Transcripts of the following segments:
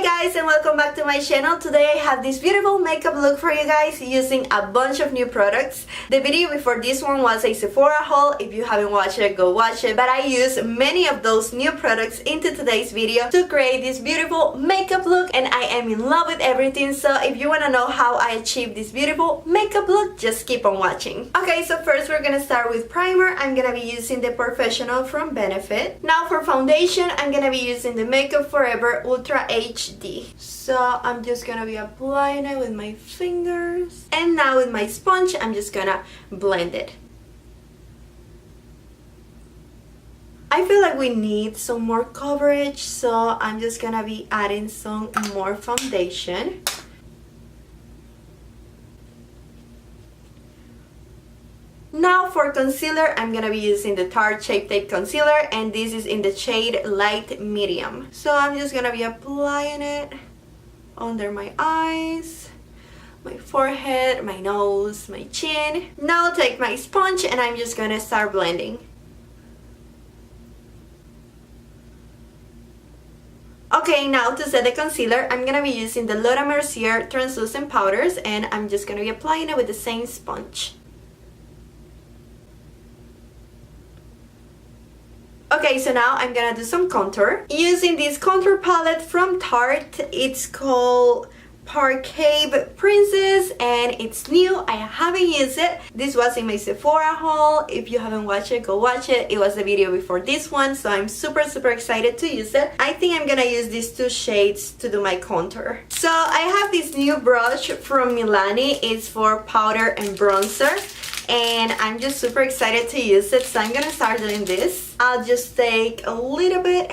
Hi guys, and welcome back to my channel. Today I have this beautiful makeup look for you guys using a bunch of new products. The video before this one was a Sephora haul. If you haven't watched it, go watch it. But I used many of those new products into today's video to create this beautiful makeup look, and I am in love with everything. So if you want to know how I achieved this beautiful makeup look, just keep on watching. Okay, so first we're gonna start with primer. I'm gonna be using the Professional from Benefit. Now for foundation, I'm gonna be using the Makeup Forever Ultra HD. So I'm just gonna be applying it with my fingers, and now with my sponge I'm just gonna blend it. I feel like we need some more coverage, so I'm just gonna be adding some more foundation. Now for concealer, I'm gonna be using the Tarte Shape Tape Concealer, and this is in the shade Light Medium. So I'm just gonna be applying it under my eyes, my forehead, my nose, my chin. Now I'll take my sponge and I'm just gonna start blending. Okay, now to set the concealer, I'm gonna be using the Laura Mercier Translucent Powders, and I'm just gonna be applying it with the same sponge. Okay, so now I'm gonna do some contour using this contour palette from Tarte. It's called Parquet Princess and it's new. I haven't used it. This was in my Sephora haul. If you haven't watched it, go watch it. It was the video before this one, so I'm super excited to use it. I think I'm gonna use these two shades to do my contour. So I have this new brush from Milani. It's for powder and bronzer, and I'm just super excited to use it, so I'm gonna start doing this. I'll just take a little bit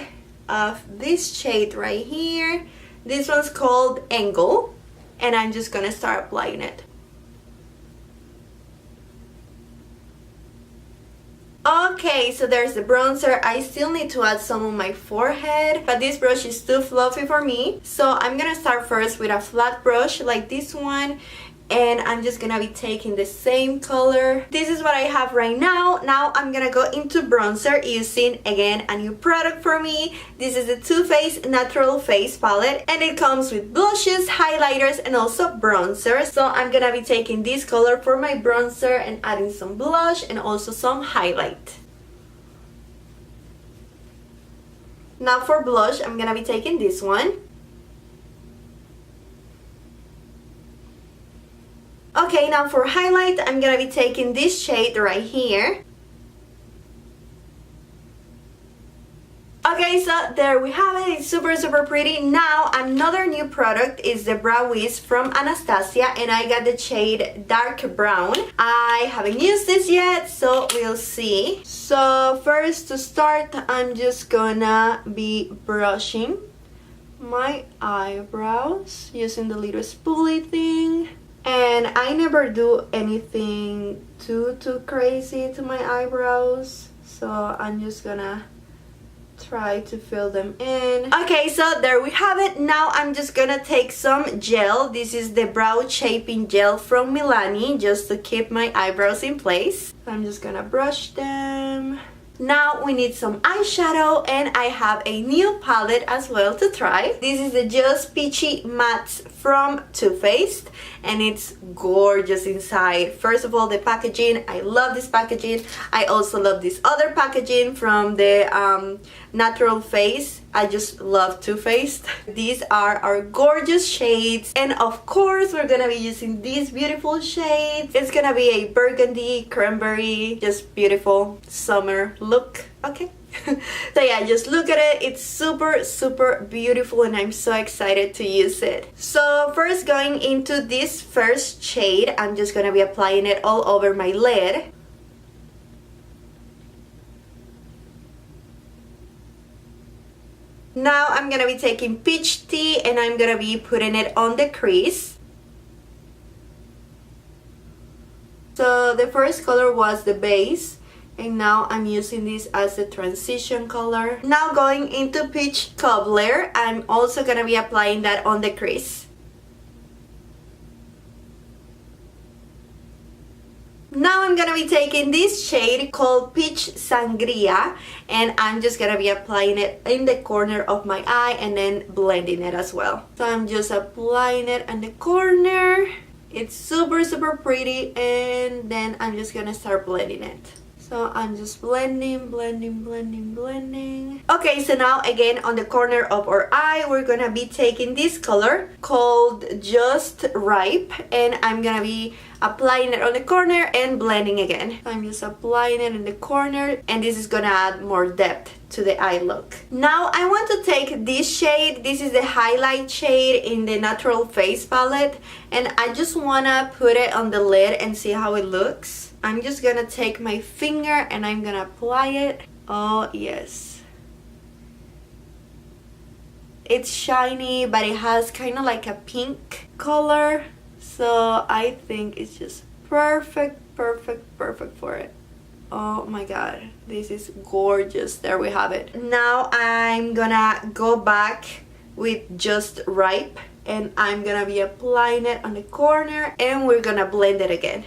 of this shade right here. This one's called Angle, and I'm just gonna start applying it. Okay, so there's the bronzer. I still need to add some on my forehead, but this brush is too fluffy for me. So I'm gonna start first with a flat brush like this one, and I'm just gonna be taking the same color. This is what I have right now. Now I'm gonna go into bronzer using, again, a new product for me. This is the Too Faced Natural Face Palette, and it comes with blushes, highlighters, and also bronzer. So I'm gonna be taking this color for my bronzer and adding some blush and also some highlight. Now for blush, I'm gonna be taking this one. Okay, now for highlight, I'm gonna be taking this shade right here. Okay, so there we have it. It's super pretty. Now another new product is the Brow Wiz from Anastasia, and I got the shade Dark Brown. I haven't used this yet, so we'll see. So first to start, I'm just gonna be brushing my eyebrows using the little spoolie thing. And I never do anything too crazy to my eyebrows, so I'm just gonna try to fill them in. Okay, so there we have it. Now I'm just gonna take some gel. This is the brow shaping gel from Milani, just to keep my eyebrows in place. I'm just gonna brush them. Now we need some eyeshadow, and I have a new palette as well to try. This is the Just Peachy Mattes from Too Faced, and it's gorgeous inside. First of all, the packaging. I love this packaging. I also love this other packaging from the Natural Face. I just love Too Faced. These are our gorgeous shades, and of course we're gonna be using these beautiful shades. It's gonna be a burgundy, cranberry, just beautiful summer look. Okay. So yeah, just look at it. It's super beautiful, and I'm so excited to use it. So first, going into this first shade, I'm just gonna be applying it all over my lid. Now I'm gonna be taking Peach Tea, and I'm gonna be putting it on the crease. So the first color was the base, and now I'm using this as the transition color. Now going into Peach Cobbler, I'm also gonna be applying that on the crease. Now I'm gonna be taking this shade called Peach Sangria, and I'm just gonna be applying it in the corner of my eye and then blending it as well. So I'm just applying it in the corner. It's super pretty, and then I'm just gonna start blending it. So I'm just blending. Okay, so now again on the corner of our eye, we're gonna be taking this color called Just Ripe, and I'm gonna be applying it on the corner and blending again. So I'm just applying it in the corner, and this is gonna add more depth to the eye look. Now I want to take this shade. This is the highlight shade in the Natural Face palette, and I just wanna put it on the lid and see how it looks. I'm just gonna take my finger and I'm gonna apply it. Oh yes, it's shiny, but it has kind of like a pink color, so I think it's just perfect for it. Oh my god, this is gorgeous. There we have it. Now I'm gonna go back with Just Ripe, and I'm gonna be applying it on the corner, and we're gonna blend it again.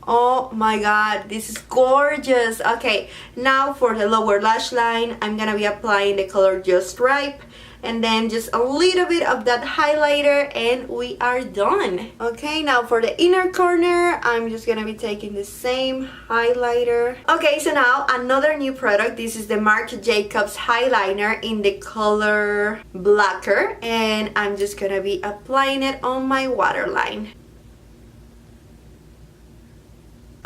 Oh my god, this is gorgeous. Okay, now for the lower lash line, I'm gonna be applying the color Just Ripe, and then just a little bit of that highlighter, and we are done. Okay, now for the inner corner, I'm just gonna be taking the same highlighter. Okay, so now another new product. This is the Marc Jacobs highliner in the color Blacker, and I'm just gonna be applying it on my waterline.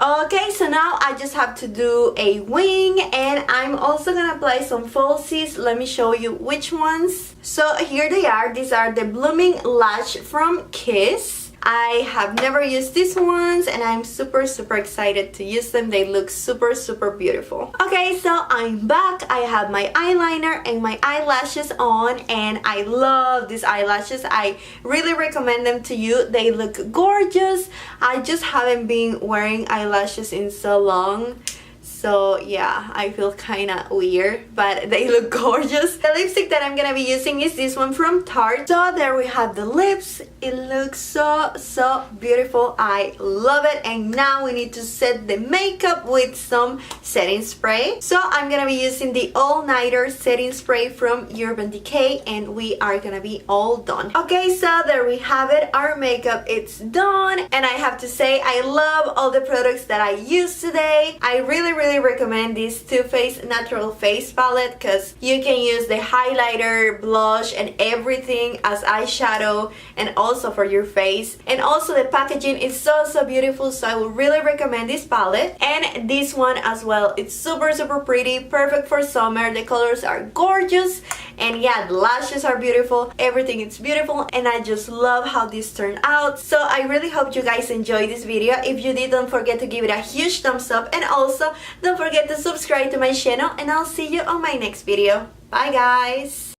Okay, so now I just have to do a wing, and I'm also gonna apply some falsies. Let me show you which ones. So here they are. These are the Blooming Lash from Kiss. I have never used these ones, and I'm super excited to use them. They look super beautiful. Okay, so I'm back. I have my eyeliner and my eyelashes on, and I love these eyelashes. I really recommend them to you. They look gorgeous. I just haven't been wearing eyelashes in so long. So yeah, I feel kind of weird, but they look gorgeous. The lipstick that I'm gonna be using is this one from Tarte. So there we have the lips. It looks so beautiful. I love it. And now we need to set the makeup with some setting spray. So I'm gonna be using the All Nighter setting spray from Urban Decay, and we are gonna be all done. Okay, so there we have it. Our makeup it's done, and I have to say I love all the products that I used today. I really recommend this Too Faced Natural Face palette, because you can use the highlighter, blush, and everything as eyeshadow, and also for your face. And also the packaging is so beautiful, so I would really recommend this palette. And this one as well. It's super pretty, perfect for summer. The colors are gorgeous, and yeah, the lashes are beautiful. Everything is beautiful, and I just love how this turned out. So I really hope you guys enjoyed this video. If you did, don't forget to give it a huge thumbs up, and also don't forget to subscribe to my channel, and I'll see you on my next video. Bye guys!